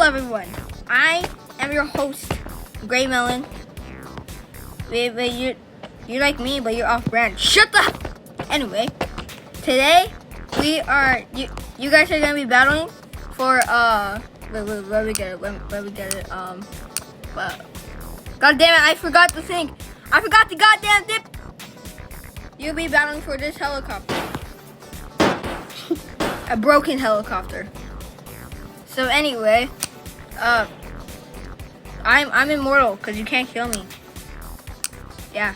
everyone. I am your host, Gray Melon. But you're like me, but you're off-brand. Shut the. Anyway, today we are. You guys are gonna be battling for Wait, where we get it? Where we get it? God damn it! I forgot the thing. I forgot the goddamn dip. You'll be battling for this helicopter. A broken helicopter. So anyway, I'm immortal because you can't kill me. Yeah.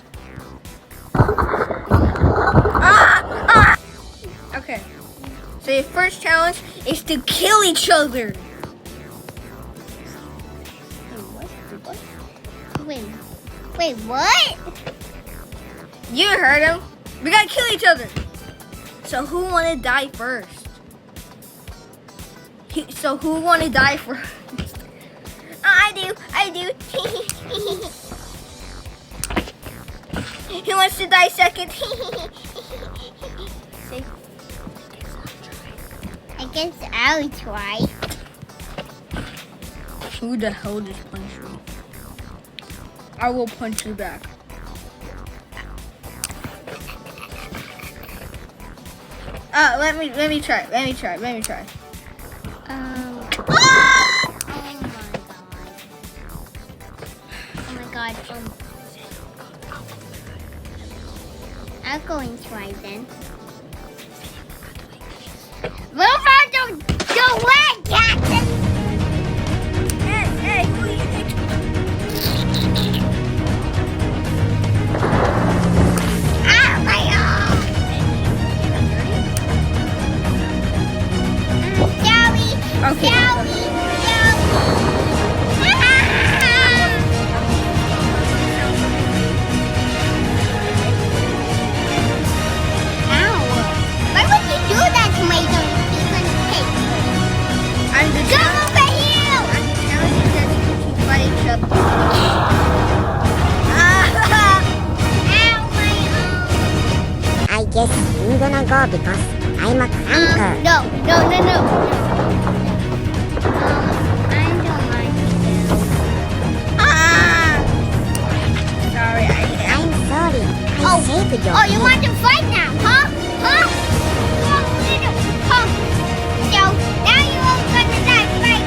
Okay. So your first challenge is to kill each other. Wait, what? You heard him. We gotta kill each other. So who wanna die first? Who wanna die first? I do. Who wants to die second? I guess I'll try. Who the hell just punched me? I will punch you back. Let me try. Oh my god. I'll go and try then. Move on, don't do it, Captain! Hey, who are you think? Ow, my arm! Okay. I guess I'm gonna go because I'm a cranker. No. I don't like you. Sorry, I'm sorry. I saved your you want to fight now, huh? So now you all gonna die, right?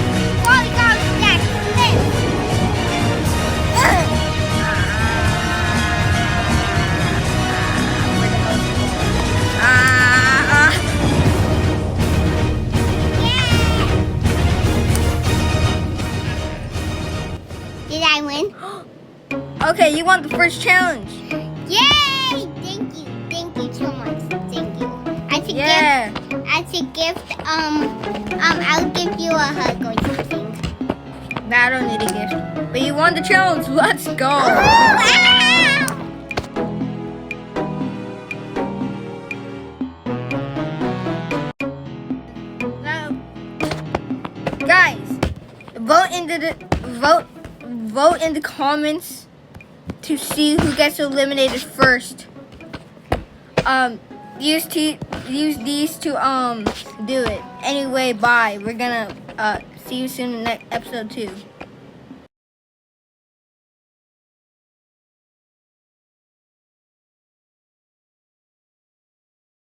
All goes next. Did I win? Okay, you want the first challenge? Yay! Thank you so much. Thank you. As a gift, I'll give you a hug or something. Nah, I don't need a gift. But you won the challenge. Let's go. Now, guys, vote in the comments to see who gets eliminated first. Use these to do it. Anyway, bye. We're gonna see you soon in the next episode 2.